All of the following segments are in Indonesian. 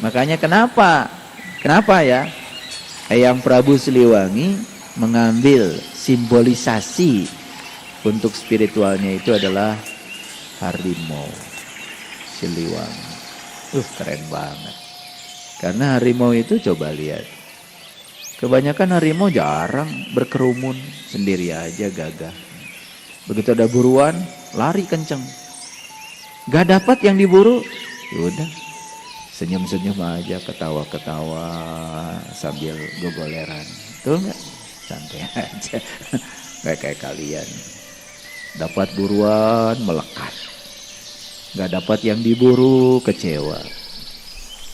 Makanya kenapa ya Eyang Prabu Siliwangi mengambil simbolisasi untuk spiritualnya itu adalah harimau Siliwangi. Keren banget. Karena harimau itu coba lihat, kebanyakan harimau jarang berkerumun, sendiri aja gagah. Begitu ada buruan, lari kenceng. Gak dapat yang diburu, yaudah senyum-senyum aja, ketawa-ketawa sambil gogoleran. Betul nggak? Santai aja. Gak kayak kalian. Dapat buruan, melekat. Gak dapat yang diburu, kecewa.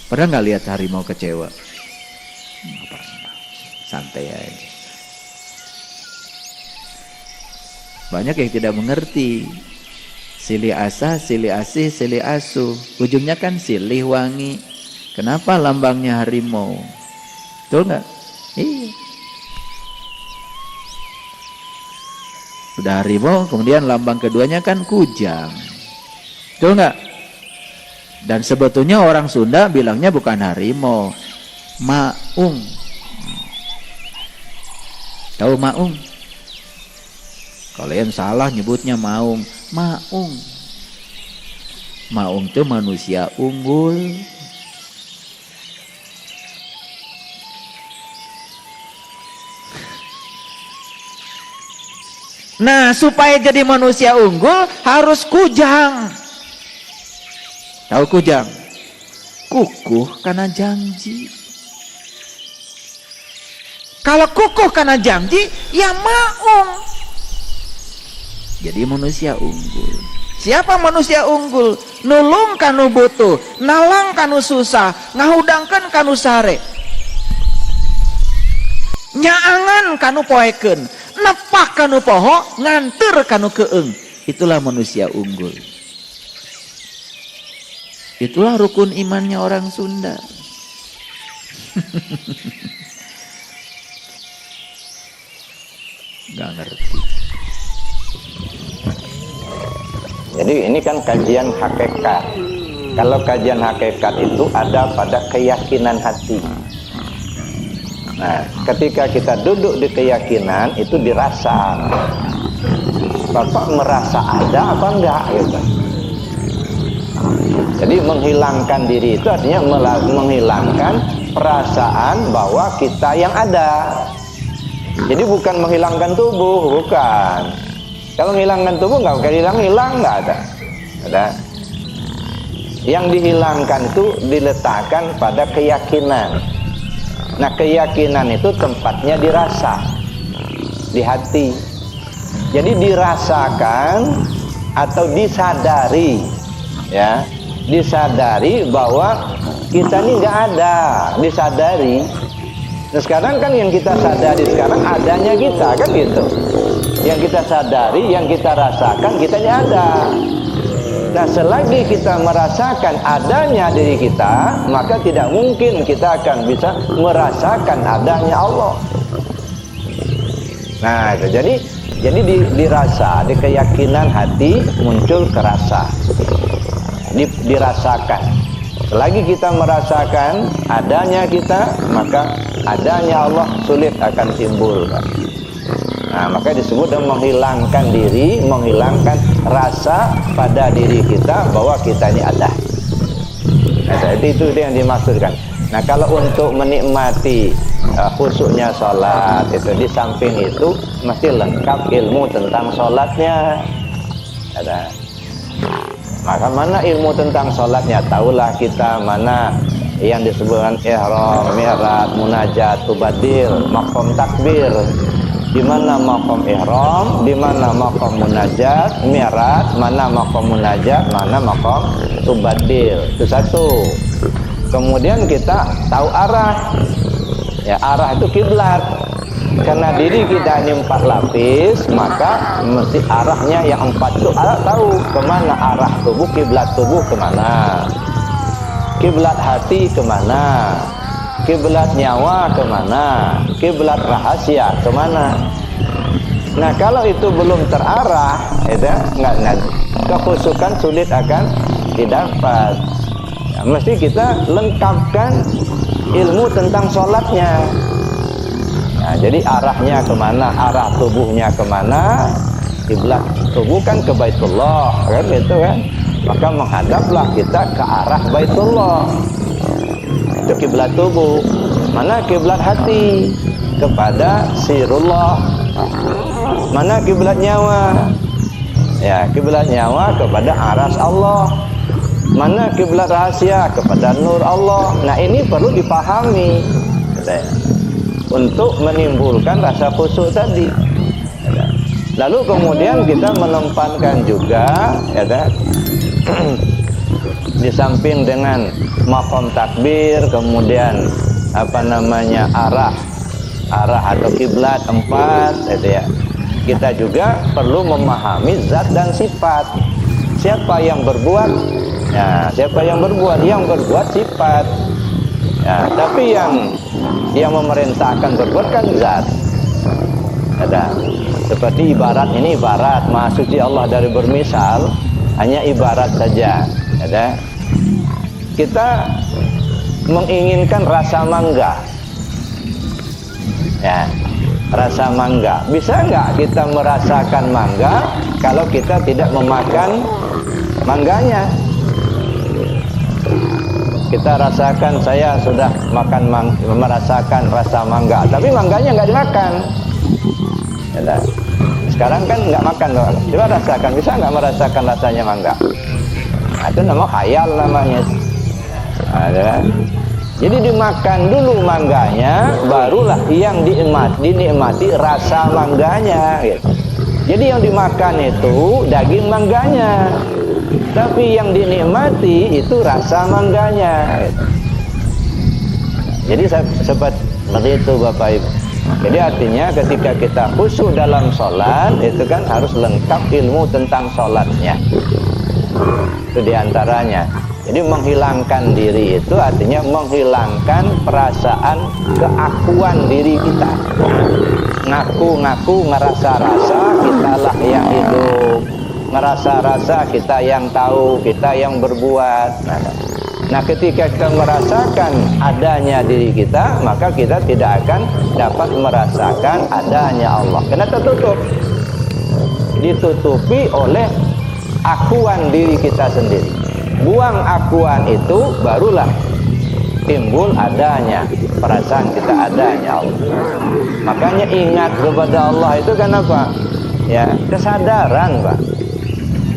Pernah nggak lihat harimau kecewa? Nggak pernah. Santai aja. Banyak yang tidak mengerti. Silih asa, silih asih, silih asuh. Ujungnya kan silih wangi. Kenapa lambangnya harimau? Betul nggak? Iya. Udah harimau, kemudian lambang keduanya kan kujang. Betul nggak? Dan sebetulnya orang Sunda bilangnya bukan harimau, maung. Tahu maung? Kalian salah nyebutnya maung. Maung. Maung itu manusia unggul. Nah, supaya jadi manusia unggul harus kujang. Tahu kujang? Kukuh karena janji. Kalau kukuh karena janji, ya maung. Jadi manusia unggul. Siapa manusia unggul? Nulung kanu butuh, nalang kanu susah, ngahudangkan kanu sare, nyaangan kanu poeken, nepak kanu poho, nganter kanu keeng. Itulah manusia unggul. Itulah rukun imannya orang Sunda. Gak ngerti. Jadi ini kan kajian hakikat. Kalau kajian hakikat itu ada pada keyakinan hati. Nah, ketika kita duduk di keyakinan itu dirasa. Bapak merasa ada apa enggak gitu. Jadi menghilangkan diri itu artinya menghilangkan perasaan bahwa kita yang ada. Jadi bukan menghilangkan tubuh, bukan. Kalau menghilangkan tubuh nggak bakal hilang nggak ada. Yang dihilangkan itu diletakkan pada keyakinan. Nah, keyakinan itu tempatnya dirasa, di hati. Jadi dirasakan atau disadari, ya, disadari bahwa kita ini nggak ada, disadari. Nah, sekarang kan yang kita sadari sekarang adanya kita, kan gitu. Yang kita sadari, yang kita rasakan, kitanya ada. Nah, selagi kita merasakan adanya diri kita, maka tidak mungkin kita akan bisa merasakan adanya Allah. Nah, itu. Jadi dirasa, di keyakinan hati muncul kerasa, dirasakan. Selagi kita merasakan adanya kita, maka adanya Allah sulit akan timbul. Nah, maka disebut dengan menghilangkan diri, menghilangkan rasa pada diri kita bahwa kita ini ada. Nah, jadi itu yang dimaksudkan. Nah, kalau untuk menikmati khusyuknya sholat, itu di samping itu mesti lengkap ilmu tentang sholatnya. Ada. Maka mana ilmu tentang sholatnya? Tahulah kita mana yang disebutkan ihram, mi'raj, munajat, tubadil, maqam takbir. Di mana maqam ihram, di mana maqam munajat, mi'raj, mana maqam munajat, mana maqam tubadil. Itu satu. Kemudian kita tahu arah. Ya, arah itu kiblat. Karena diri kita ini 4 lapis, maka mesti arahnya yang 4 itu tahu kemana arah tubuh, kiblat tubuh kemana, kiblat hati kemana, kiblat nyawa kemana, kiblat rahasia kemana. Nah, kalau itu belum terarah, itu nggak, kekhusyukan sulit akan didapat. Nah, mesti kita lengkapkan ilmu tentang sholatnya. Nah, jadi arahnya kemana, arah tubuhnya kemana, kiblat tubuh kan ke Baitullah, kan gitu kan. Maka menghadaplah kita ke arah Baitullah. Itu kiblat tubuh. Mana kiblat hati? Kepada sirullah. Mana kiblat nyawa? Ya, kiblat nyawa kepada aras Allah. Mana kiblat rahasia? Kepada nur Allah. Nah, ini perlu dipahami untuk menimbulkan rasa khusyuk tadi. Lalu kemudian kita menempatkan juga ya, di samping dengan maqam takbir, kemudian arah atau kiblat 4 gitu ya. Kita juga perlu memahami zat dan sifat. Siapa yang berbuat? Ya, siapa yang berbuat? Yang berbuat sifat. Ya, tapi yang memerintahkan berbuat kan zat. Ada. Seperti ibarat ini, ibarat Maha Suci Allah dari bermisal, hanya ibarat saja. Ada. Kita menginginkan rasa mangga. Ya, rasa mangga. Bisa enggak kita merasakan mangga kalau kita tidak memakan mangganya? Kita rasakan, saya sudah merasakan rasa mangga, tapi mangganya enggak dimakan. Ya, sekarang kan enggak makan, coba rasakan, bisa enggak merasakan rasanya mangga? Nah, itu namanya khayal namanya. Ada. Jadi dimakan dulu mangganya, barulah yang dinikmati rasa mangganya. Gitu. Jadi yang dimakan itu daging mangganya, tapi yang dinikmati itu rasa mangganya. Gitu. Jadi seperti itu Bapak Ibu. Jadi artinya ketika kita khusyuk dalam sholat, itu kan harus lengkap ilmu tentang sholatnya. Itu diantaranya. Jadi menghilangkan diri itu artinya menghilangkan perasaan keakuan diri kita. Ngaku-ngaku ngerasa-rasa kitalah yang hidup, ngerasa-rasa kita yang tahu, kita yang berbuat. Nah, ketika kita merasakan adanya diri kita, maka kita tidak akan dapat merasakan adanya Allah. Karena tertutup, ditutupi oleh akuan diri kita sendiri. Buang akuan itu, barulah timbul adanya perasaan kita adanya Allah. Makanya ingat kepada Allah itu kan apa? Ya, kesadaran, Pak.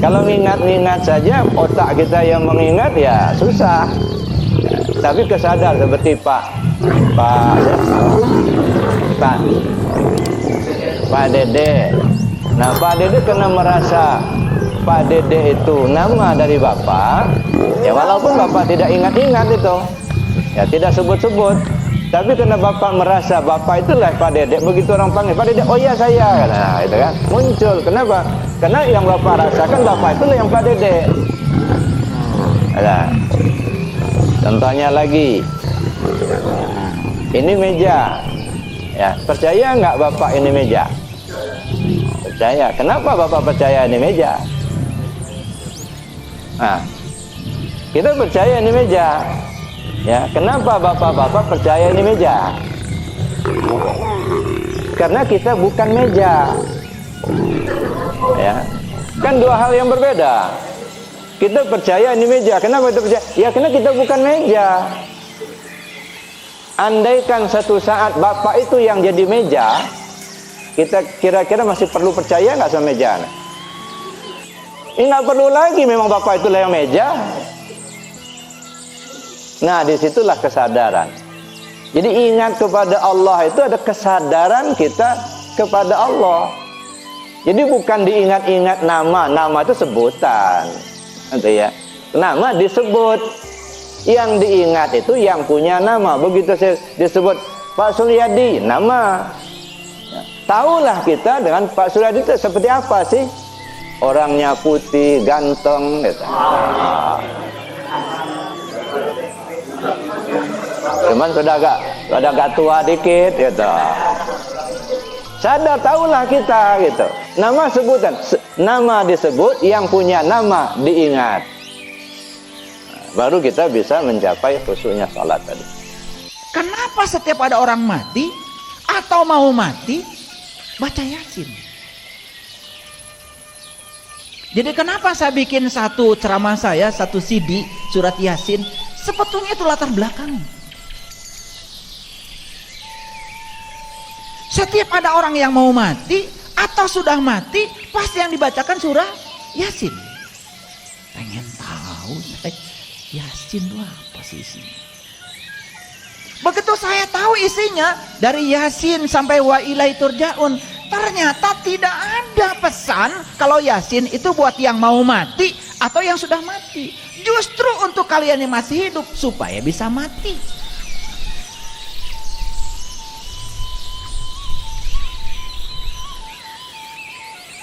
Kalau mengingat-ingat saja, otak kita yang mengingat ya susah. Ya, tapi kesadar seperti Pak Dede. Nah, Pak Dede kena merasa Pak Dede itu nama dari Bapak, ya walaupun Bapak tidak ingat-ingat itu, ya tidak sebut-sebut, tapi karena Bapak merasa Bapak itulah Pak Dede, begitu orang panggil Pak Dede, oh iya saya, nah itu kan muncul. Kenapa? Karena yang Bapak rasakan Bapak itulah yang Pak Dede. Ada. Contohnya lagi, ini meja, ya percaya nggak Bapak ini meja? Percaya. Kenapa Bapak percaya ini meja? Nah, kita percaya ini meja. Ya, kenapa bapak-bapak percaya ini meja? Karena kita bukan meja. Ya, kan dua hal yang berbeda. Kita percaya ini meja. Kenapa kita percaya? Ya, karena kita bukan meja. Andaikan satu saat bapak itu yang jadi meja, kita kira-kira masih perlu percaya nggak sama meja? Nggak perlu lagi, memang Bapak itulah yang meja. Nah, disitulah kesadaran. Jadi ingat kepada Allah itu ada kesadaran kita kepada Allah. Jadi bukan diingat-ingat nama itu sebutan, gitu ya. Nama disebut, yang diingat itu yang punya nama. Begitu saya disebut Pak Suryadi, nama. Tahulah kita dengan Pak Suryadi itu seperti apa sih? Orangnya putih, ganteng, gitu. Cuman sudah agak tua dikit, gitu. Sadar, tahulah kita, gitu. Nama sebutan, nama disebut, yang punya nama diingat. baru kita bisa mencapai khusyuknya sholat tadi. Kenapa setiap ada orang mati atau mau mati baca Yasin? Jadi kenapa saya bikin satu ceramah saya, satu CD surat Yasin? Sebetulnya itu latar belakang. Setiap ada orang yang mau mati atau sudah mati, pasti yang dibacakan surah Yasin. Pengen tahu saya Yasin itu apa sih isinya? Begitu saya tahu isinya, dari Yasin sampai wa ilaihi turja'un, ternyata tidak ada pesan kalau Yasin itu buat yang mau mati atau yang sudah mati. Justru untuk kalian yang masih hidup supaya bisa mati.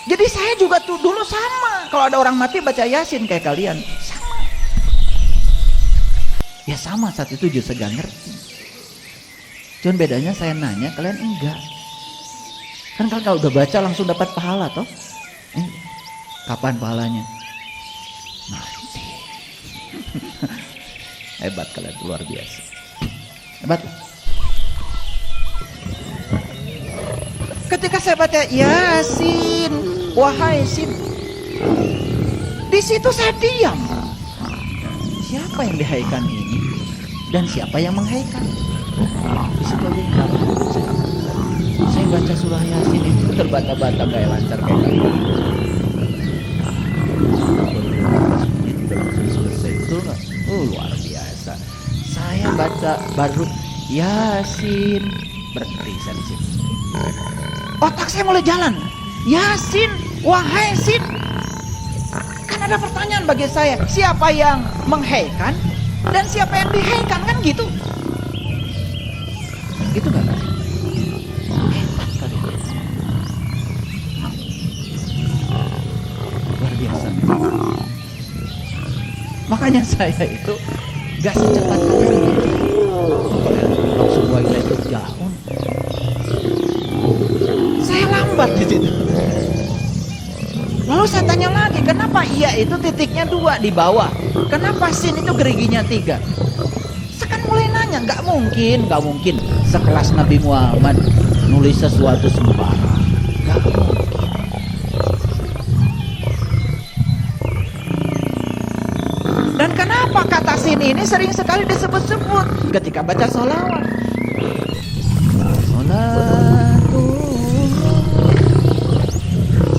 Jadi saya juga tuh dulu sama, kalau ada orang mati baca Yasin kayak kalian, sama. Ya sama, saat itu justru gak ngerti. Cuman bedanya saya nanya, kalian enggak. Kan kalau udah baca langsung dapat pahala toh? Kapan pahalanya? Nanti. Hebat kalian, luar biasa. Hebat. Ketika saya baca Yasin, wahai Sin, di situ saya diam. Siapa yang dihaikan ini dan siapa yang menghaikan? Di situ aja saya baca surah Yasin itu terbata-bata kayak lancar kayak gitu. Selesai itu nggak? Luar biasa. Saya baca baru Yasin, berhenti saya di sini. Otak saya mulai jalan. Yasin, wahai Sin. Kan ada pertanyaan bagi saya, siapa yang menghaikan dan siapa yang dihaikan, kan gitu. Gitu nggak? Hebat kali. Luar biasa. Makanya saya itu gak secepat kalian. Langsung wa ilaihi turja'un. Saya lambat di situ. Lalu saya tanya lagi, kenapa iya itu titiknya 2 di bawah? Kenapa sin itu geriginya 3? Saya kan mulai nanya, nggak mungkin sekelas Nabi Muhammad nulis sesuatu sembarang. Nggak mungkin. Dan kenapa kata sin ini sering sekali disebut-sebut ketika baca sholawat?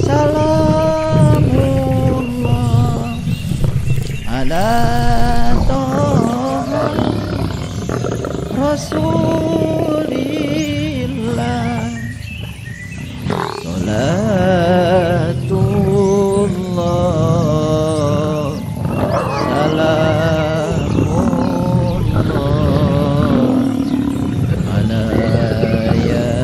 Salamullah ala toha Rasulillah, salatullah salamullah ala yasin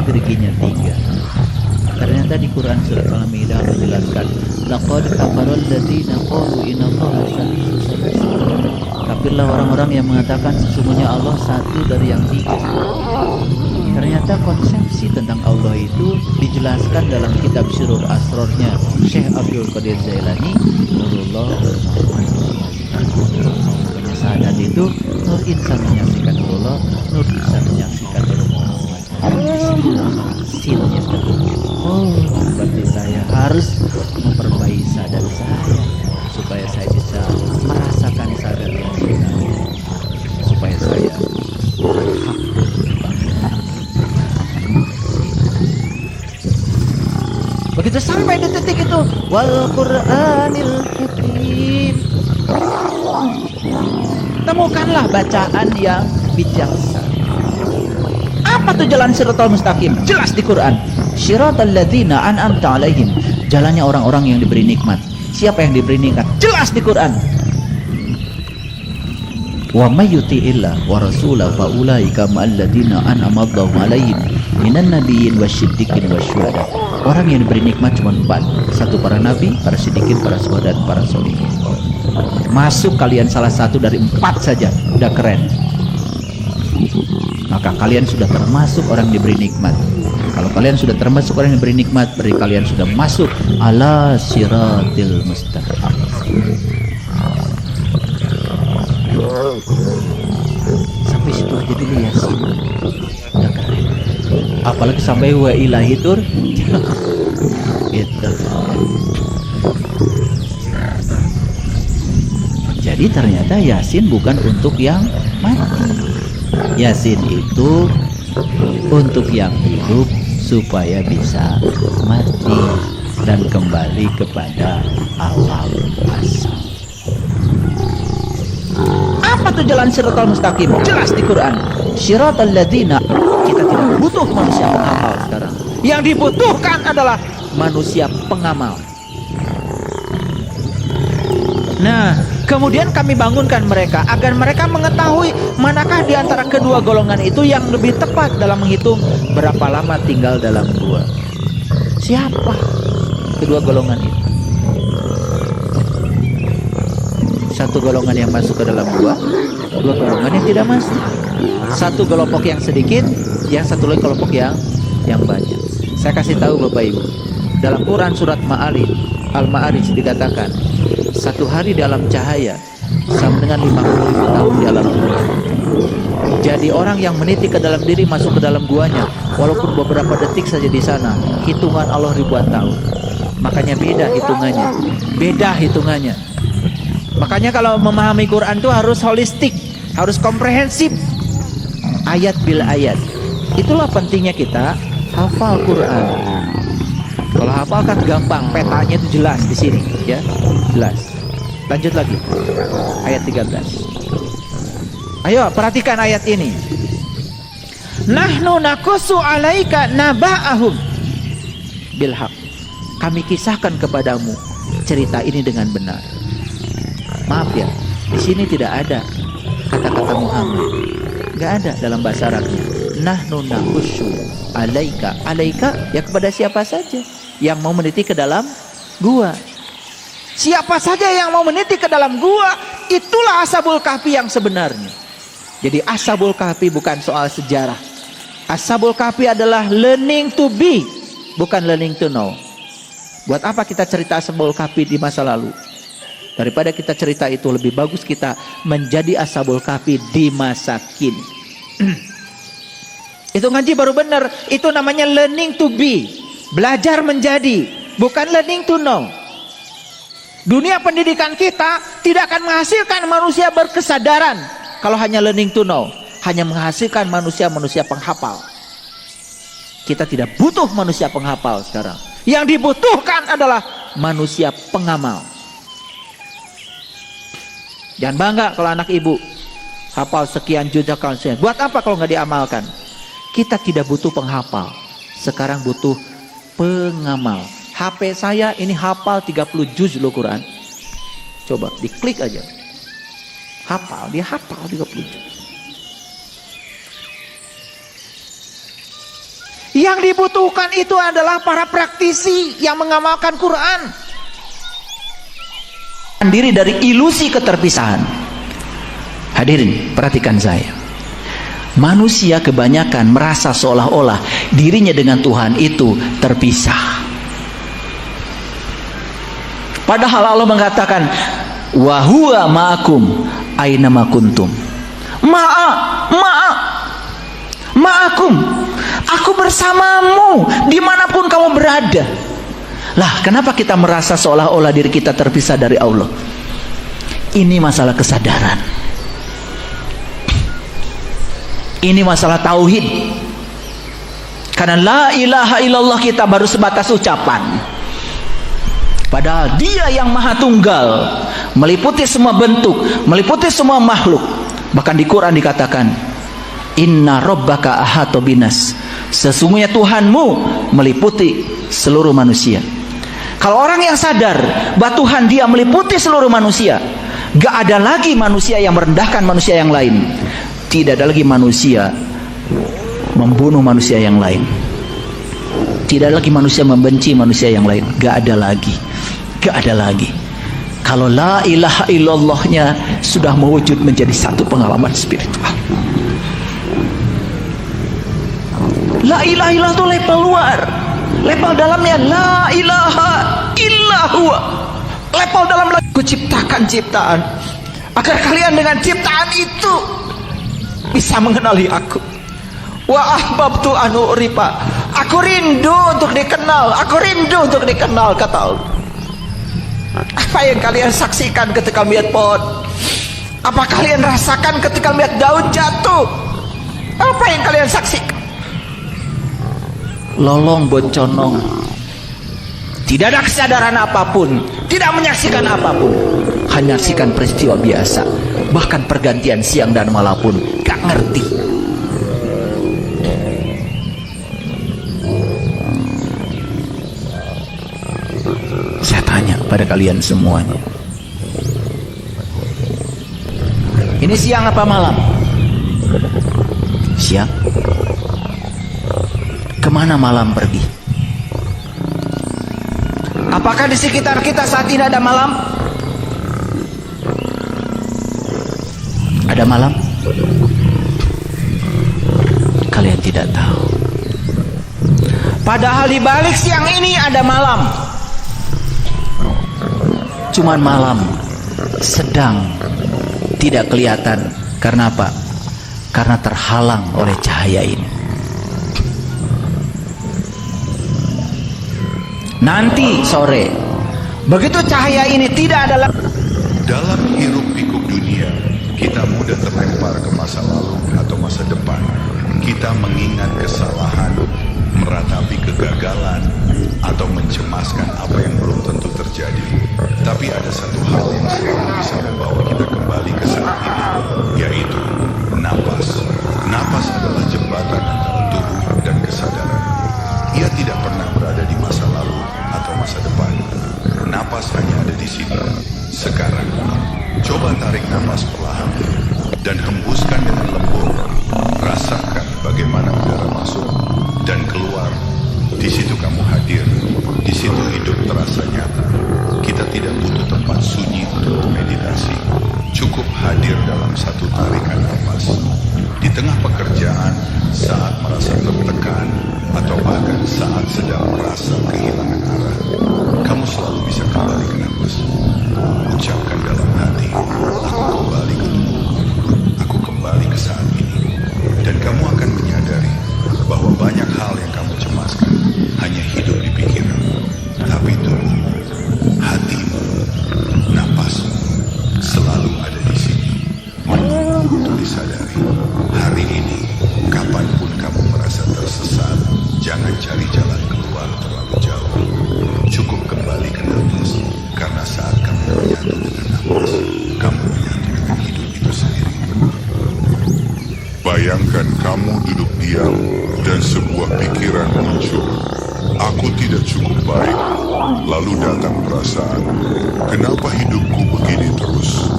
geriginya 3. Ternyata di Quran surat Al-Maidah menjelaskan, laqad kafarul ladzina qalu innallaha salisu salasa. Kafirlah orang-orang yang mengatakan sesungguhnya Allah satu dari yang 3. Ternyata konsepsi tentang Allah itu dijelaskan dalam kitab Syuruh Asrornya Syekh Abdul Qadir Jailani, Nurullah Sadat itu nur insan menyaksikan Allah, nur insan menyaksikan Allah. Sinnya oh, berarti saya harus memperbaiki sadar saya supaya saya bisa merasakan sadar yang benar, supaya saya begitu sampai di titik itu wal Qur'anil Hakim. temukanlah bacaan yang bijaksana. Apa tuh jalan siratal mustaqim? Jelas di Quran. Siratal ladzina an'amta 'alaihim. Jalannya orang-orang yang diberi nikmat. Siapa yang diberi nikmat? Jelas di Quran. Wa may yuti'illah wa rasulahu fa ulaika ma'al ladzina an'ama Allahu 'alaihim minan nabiyyin wasyiddiqin wasyuhada. Orang yang diberi nikmat cuma 4. 1 para nabi, para siddiqin, para syuhada, dan para sholihin. Masuk kalian salah satu dari 4 saja, udah keren. Maka kalian sudah termasuk orang yang diberi nikmat. Kalau kalian sudah termasuk orang yang diberi nikmat, berarti kalian sudah masuk ala siratil mustaqim. Sampai situ aja dulu ya sih. Udah keren. Apalagi sampai wa ilahi tur. Gitu. Jadi ternyata Yasin bukan untuk yang mati. Yasin itu untuk yang hidup supaya bisa mati dan kembali kepada alam asal. Apa tuh jalan siratal mustaqim? Jelas di Quran. Siratal ladzina. Kita tidak butuh manusia penghafal sekarang. Yang dibutuhkan adalah manusia pengamal. Nah, kemudian kami bangunkan mereka agar mereka mengetahui manakah di antara kedua golongan itu yang lebih tepat dalam menghitung berapa lama tinggal dalam gua. Siapa kedua golongan itu? Satu golongan yang masuk ke dalam gua, 2 golongan yang tidak masuk. Satu kelompok yang sedikit, yang satu lagi kelompok yang banyak. Saya kasih tahu Bapak Ibu, dalam Quran surat Al-Ma'arij dikatakan 1 hari dalam cahaya sama dengan 50.000 tahun di alam dunia. Jadi orang yang meniti ke dalam diri masuk ke dalam guanya, walaupun beberapa detik saja di sana, hitungan Allah ribuan tahun. Makanya beda hitungannya. Makanya kalau memahami Quran itu harus holistik, harus komprehensif, ayat bil ayat. Itulah pentingnya kita hafal Quran. Kalau hafal kan gampang, petanya itu jelas di sini, ya, jelas. Lanjut lagi, ayat 13. Ayo perhatikan ayat ini. Nahnu nakusu alaika naba'ahum bilhaq. Kami kisahkan kepadamu cerita ini dengan benar. Maaf ya, di sini tidak ada kata-kata Muhammad. Enggak ada dalam bahasa Arabnya. Nahnu nakusu alaika. Alaika ya kepada siapa saja yang mau meniti ke dalam gua. Siapa saja yang mau meniti ke dalam gua, itulah Ashabul Kahfi yang sebenarnya. Jadi Ashabul Kahfi bukan soal sejarah. Ashabul Kahfi adalah learning to be, bukan learning to know. Buat apa kita cerita Ashabul Kahfi di masa lalu? Daripada kita cerita itu, lebih bagus kita menjadi Ashabul Kahfi di masa kini. Itu ngaji baru benar. Itu namanya learning to be. Belajar menjadi, bukan learning to know. Dunia pendidikan kita tidak akan menghasilkan manusia berkesadaran kalau hanya learning to know. Hanya menghasilkan manusia-manusia penghafal. Kita tidak butuh manusia penghafal sekarang. Yang dibutuhkan adalah manusia pengamal. Jangan bangga kalau anak ibu hafal sekian juz. Buat apa kalau nggak diamalkan? Kita tidak butuh penghafal. Sekarang butuh pengamal. HP saya ini hafal 30 juz loh Quran. Coba diklik aja. Hafal, dia hafal 30 juz. Yang dibutuhkan itu adalah para praktisi yang mengamalkan Quran. Diri dari ilusi keterpisahan. Hadirin, perhatikan saya. Manusia kebanyakan merasa seolah-olah dirinya dengan Tuhan itu terpisah. Padahal Allah mengatakan, wa huwa ma'akum aina ma kuntum. Ma'akum. Aku bersamamu dimanapun kamu berada. Lah, kenapa kita merasa seolah-olah diri kita terpisah dari Allah? Ini masalah kesadaran. Ini masalah tauhid. Karena la ilaha illallah kita baru sebatas ucapan. Padahal dia yang maha tunggal, meliputi semua bentuk, meliputi semua makhluk. Bahkan di Quran dikatakan, inna rabbaka ahata binas, sesungguhnya Tuhanmu meliputi seluruh manusia. Kalau orang yang sadar bahwa Tuhan dia meliputi seluruh manusia, gak ada lagi manusia yang merendahkan manusia yang lain, tidak ada lagi manusia membunuh manusia yang lain, tidak ada lagi manusia membenci manusia yang lain, gak ada lagi, gak ada lagi. Kalau la ilaha illallahnya sudah mewujud menjadi satu pengalaman spiritual. La ilaha illallah itu level luar, level dalamnya la ilaha illallah. Level dalam lagi, ku ciptakan ciptaan agar kalian dengan ciptaan itu bisa mengenali aku. Wa ahbabtu an urifa, aku rindu untuk dikenal, aku rindu untuk dikenal, kata Allah. Apa yang kalian saksikan ketika melihat pohon? Apa kalian rasakan ketika melihat daun jatuh? Apa yang kalian saksikan? Lolong bonconong, tidak ada kesadaran apapun, tidak menyaksikan apapun, hanya menyaksikan peristiwa biasa. Bahkan pergantian siang dan malam pun gak ngerti. Saya tanya pada kalian semuanya, ini siang apa malam? Siang. Kemana malam pergi? Apakah di sekitar kita saat ini ada malam? Ada malam? Kalian tidak tahu. Padahal di balik siang ini ada malam. Cuman malam sedang tidak kelihatan. Karena apa? Karena terhalang oleh cahaya ini. Nanti sore, begitu cahaya ini tidak ada lagi. Dalam hiruk pikuk dunia, kita mudah terlempar ke masa lalu atau masa depan. Kita mengingat kesalahan, meratapi kegagalan, atau mencemaskan apa yang belum tentu terjadi. Tapi ada satu hal yang selalu bisa membawa kita kembali ke saat ini, yaitu napas. Napas adalah jembatan antara tubuh dan kesadaran. Ia tidak pernah berada di masa lalu atau masa depan. Napas hanya ada di sini, sekarang. Coba tarik napas perlahan dan hembuskan dengan lembut. Rasakan bagaimana udara masuk dan keluar. Di situ kamu hadir, di situ hidup terasa nyata. Kita tidak butuh tempat sunyi untuk meditasi. Cukup hadir dalam satu tarikan napas. Di tengah pekerjaan, saat merasa tertekan, atau bahkan saat sedang merasa kehilangan arah, kamu selalu bisa kembali ke napas. Ucapkan dalam hati, aku kembali ke tubuh, aku kembali ke saat ini. Dan kamu akan menyadari bahwa banyak hal yang kamu cemaskan hanya hidup di pikiran. Tapi tubuhmu, hatimu, napasmu selalu ada di sini. Untuk disadari, hari ini, kapanpun kamu merasa tersesat, jangan cari jalan keluar terlalu jauh. Cukup kembali ke napas, karena saat kamu menyatu dengan napas, kamu menyatu dengan hidup itu sendiri. Bayangkan kamu duduk diam dan sebuah pikiran muncul. Aku tidak cukup baik. Lalu datang perasaan, kenapa hidupku begini terus?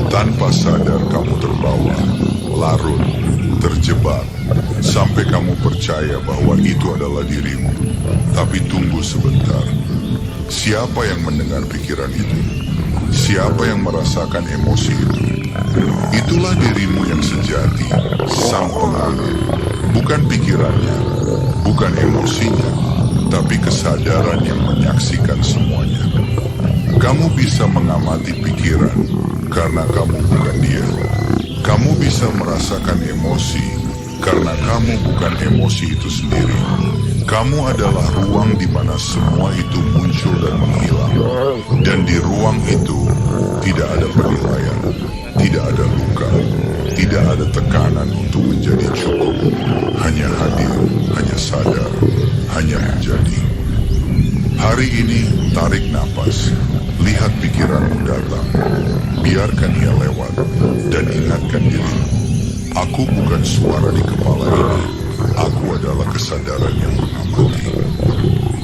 Tanpa sadar kamu terbawa, larut, terjebak, sampai kamu percaya bahwa itu adalah dirimu. Tapi tunggu sebentar. Siapa yang mendengar pikiran itu? Siapa yang merasakan emosi itu? Itulah dirimu yang sejati, sang pengalir. Bukan pikirannya, bukan emosinya, tapi kesadaran yang menyaksikan semuanya. Kamu bisa mengamati pikiran karena kamu bukan dia. Kamu bisa merasakan emosi karena kamu bukan emosi itu sendiri. Kamu adalah ruang di mana semua itu muncul dan menghilang. Dan di ruang itu tidak ada penilaian, tidak ada luka, tidak ada tekanan untuk menjadi cukup. Hanya hadir, hanya sadar, hanya menjadi. Hari ini tarik napas, lihat pikiranmu datang, biarkan ia lewat, dan ingatkan dirimu Aku bukan suara di kepala ini. Aku adalah kesadaran yang mengamati.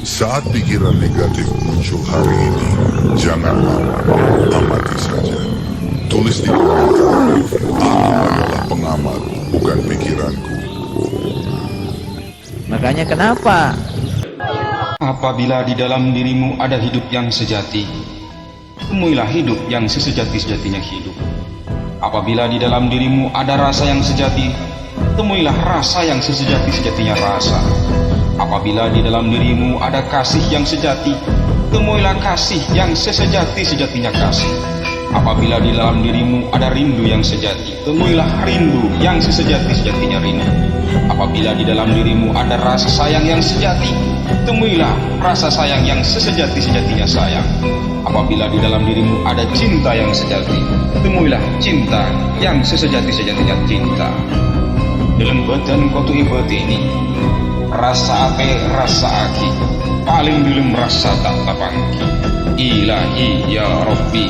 Saat pikiran negatif muncul hari ini, jangan marah, amati saja. Tulis di komentar, aku adalah pengamat, bukan pikiranku. Makanya kenapa? Apabila di dalam dirimu ada hidup yang sejati, temuilah hidup yang sesejati-sejatinya hidup. Apabila di dalam dirimu ada rasa yang sejati, temuilah rasa yang sesejati-sejatinya rasa. Apabila di dalam dirimu ada kasih yang sejati, temuilah kasih yang sesejati-sejatinya kasih. Apabila di dalam dirimu ada rindu yang sejati, temuilah rindu yang sesejati-sejatinya rindu. Apabila di dalam dirimu ada rasa sayang yang sejati, temuilah rasa sayang yang sesejati-sejatinya sayang. Apabila di dalam dirimu ada cinta yang sejati, temuilah cinta yang sesejati-sejatinya cinta. Dalam badan kotu ibati ini, rasa ape rasa aki, paling dalam rasa tak tapangki. Ilahi ya Rabbi.